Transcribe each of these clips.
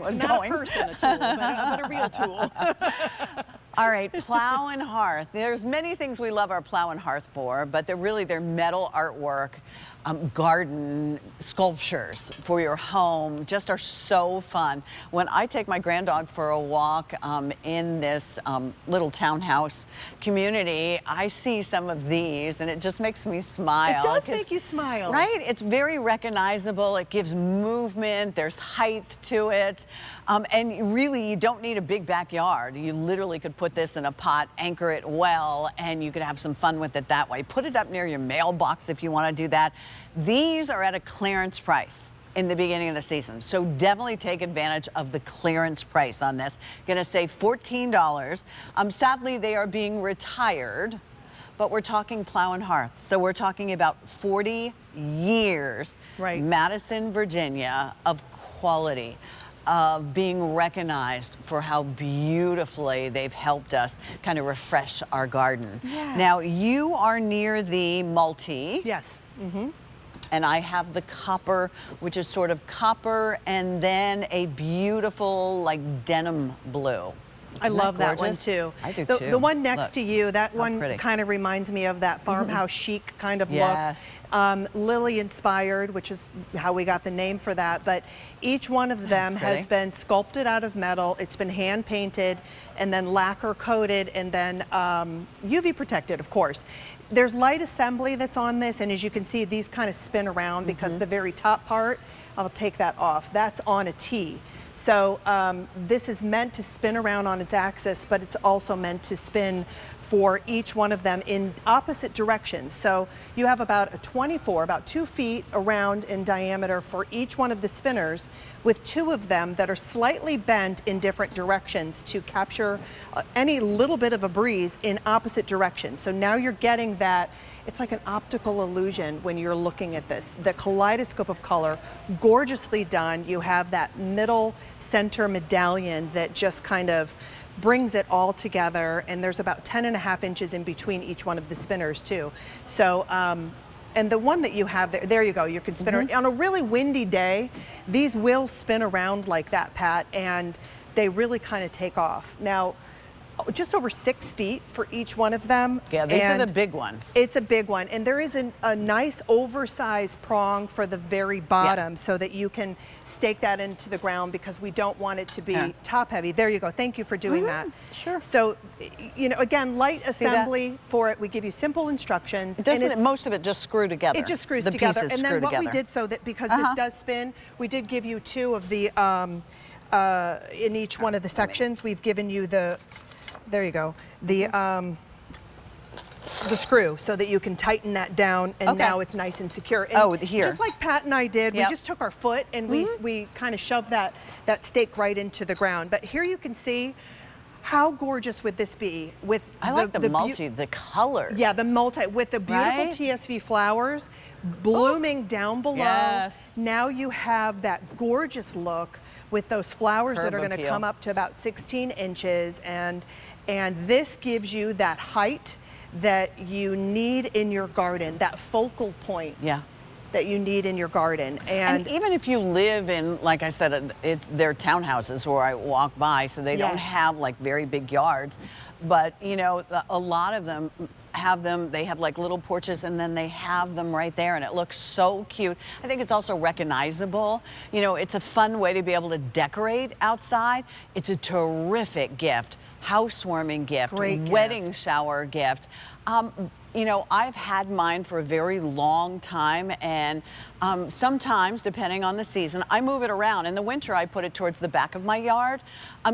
was not going. Not a person, a tool, but a real tool. All right, Plow and Hearth. There's many things we love our Plow and Hearth for, but they're metal artwork, garden sculptures for your home, just are so fun. When I take my granddog for a walk in this little townhouse community, I see some of these and it just makes me smile. It does make you smile. Right? It's very recognizable. It gives movement. There's height to it. And really, you don't need a big backyard. You literally could put this in a pot, anchor it well, and you could have some fun with it that way. Put it up near your mailbox if you want to do that. These are at a clearance price in the beginning of the season. So definitely take advantage of the clearance price on this. Gonna save $14. Sadly, they are being retired, but we're talking Plow and Hearth. So we're talking about 40 years, right. Madison, Virginia, of quality, of being recognized for how beautifully they've helped us kind of refresh our garden. Yes. Now, you are near the multi. Yes. Mm-hmm. And I have the copper, which is sort of copper and then a beautiful like denim blue. I love that one too. I do too. The one next Look, to you, that one kind of reminds me of that farmhouse chic kind of yes. look. Lily inspired, which is how we got the name for that. But each one of them has been sculpted out of metal. It's been hand painted and then lacquer coated and then UV protected, of course. There's light assembly that's on this, and as you can see, these kind of spin around because the very top part, I'll take that off, that's on a T. So this is meant to spin around on its axis, but it's also meant to spin for each one of them in opposite directions. So you have about about 2 feet around in diameter for each one of the spinners, with 2 of them that are slightly bent in different directions to capture any little bit of a breeze in opposite directions. So now you're getting that. It's like an optical illusion when you're looking at this. The kaleidoscope of color, gorgeously done. You have that middle center medallion that just kind of brings it all together, and there's about 10.5 inches in between each one of the spinners too. So, and the one that you have there you go, you can spin on a really windy day. These will spin around like that, Pat, and they really kind of take off. Now, just over 6 feet for each one of them. Yeah, these are the big ones. It's a big one, and there is a nice oversized prong for the very bottom so that you can stake that into the ground because we don't want it to be top heavy. There you go. Thank you for doing that. Sure. So, you know, again, light assembly for it. We give you simple instructions. It doesn't, most of it just screw together. It just screws the together. Pieces and then screw what together. we did so that because this does spin, we did give you 2 of the, in each one of the sections, we've given you the, there you go, the screw so that you can tighten that down, and now it's nice and secure. And here. Just like Pat and I did, we just took our foot and we kind of shoved that stake right into the ground. But here you can see how gorgeous would this be with I like the multi, the colors. Yeah, the multi with the beautiful TSV flowers blooming down below. Yes. Now you have that gorgeous look with those flowers that are going to come up to about 16 inches, and this gives you that height that you need in your garden, that focal point that you need in your garden. And even if you live in, like I said, they're townhouses where I walk by, so they don't have like very big yards, but you know, a lot of them they have like little porches, and then they have them right there, and it looks so cute. I think it's also recognizable. You know, it's a fun way to be able to decorate outside. It's a terrific gift. Housewarming gift, wedding shower gift. You know, I've had mine for a very long time, and sometimes, depending on the season, I move it around. In the winter, I put it towards the back of my yard.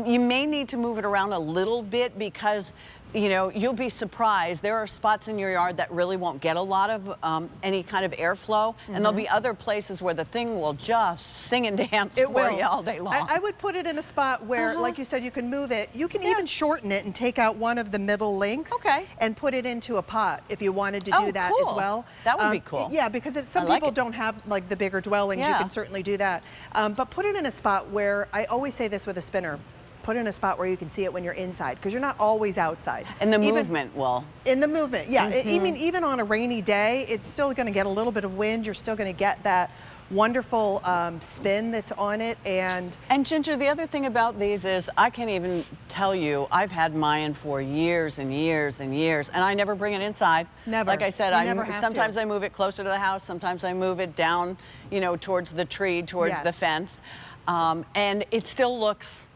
You may need to move it around a little bit because, you know, you'll be surprised. There are spots in your yard that really won't get a lot of any kind of airflow, and there'll be other places where the thing will just sing and dance for you all day long. I would put it in a spot where, like you said, you can move it. You can even shorten it and take out one of the middle links and put it into a pot if you wanted to do that as well. That would be cool. Yeah, because if some people don't have like the bigger dwellings, you can certainly do that. But put it in a spot where, I always say this with a spinner, put it in a spot where you can see it when you're inside, because you're not always outside. And the movement will. In the movement, yeah. Even on a rainy day, it's still going to get a little bit of wind. You're still going to get that wonderful spin that's on it. And Ginger, the other thing about these is I can't even tell you, I've had mine for years and years and years, and I never bring it inside. Never. Like I said, You never have sometimes to. I move it closer to the house, sometimes I move it down, you know, towards the tree, towards the Yes. fence, and it still looks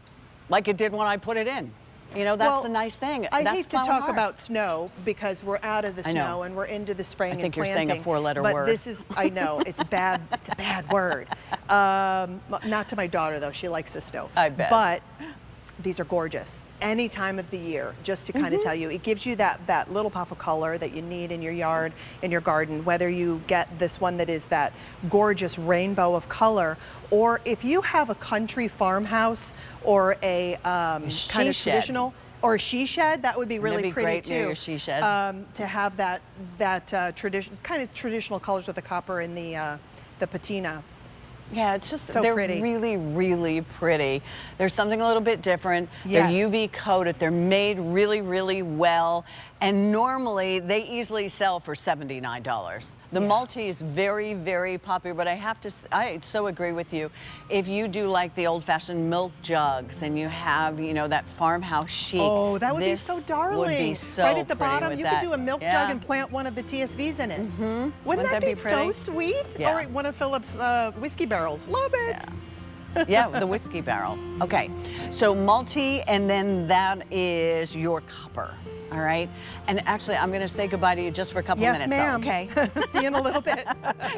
like it did when I put it in. You know, that's well, the nice thing. I That's hate to Plow talk Hearth. about snow because we're out of the I know. snow and we're into the spring. I think and you're saying a planting. four-letter but word. This is, I know, it's bad. It's a bad word. Not to my daughter though; she likes the snow. I bet. But these are gorgeous. Any time of the year, just to kind of tell you, it gives you that little pop of color that you need in your yard, in your garden. Whether you get this one that is that gorgeous rainbow of color, or if you have a country farmhouse or a kind of shed. traditional, or a she shed, that would be really That'd be pretty great too. near your she shed. To have that kind of traditional colors with the copper and the patina. Yeah, it's just, So they're pretty. really, really pretty. There's something a little bit different. Yes. They're UV coated. They're made really, really well. And normally they easily sell for $79. The multi is very, very popular, but I have to, I so agree with you. If you do like the old fashioned milk jugs and you have, you know, that farmhouse chic. Oh, that would be this so darling. Would be so right at the pretty bottom, with you that. could do a milk Yeah. jug and plant one of the TSVs in it. Mm-hmm. Wouldn't that be pretty? so sweet? Yeah. Or one of Philip's whiskey barrels. Love it. Yeah, the whiskey barrel. Okay, so multi, and then that is your copper. All right, and actually, I'm going to say goodbye to you just for a couple Yes, minutes, ma'am. though. Okay. See you in a little bit.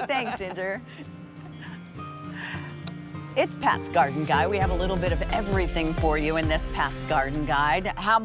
Thanks, Ginger. It's Pat's Garden Guide. We have a little bit of everything for you in this Pat's Garden Guide. How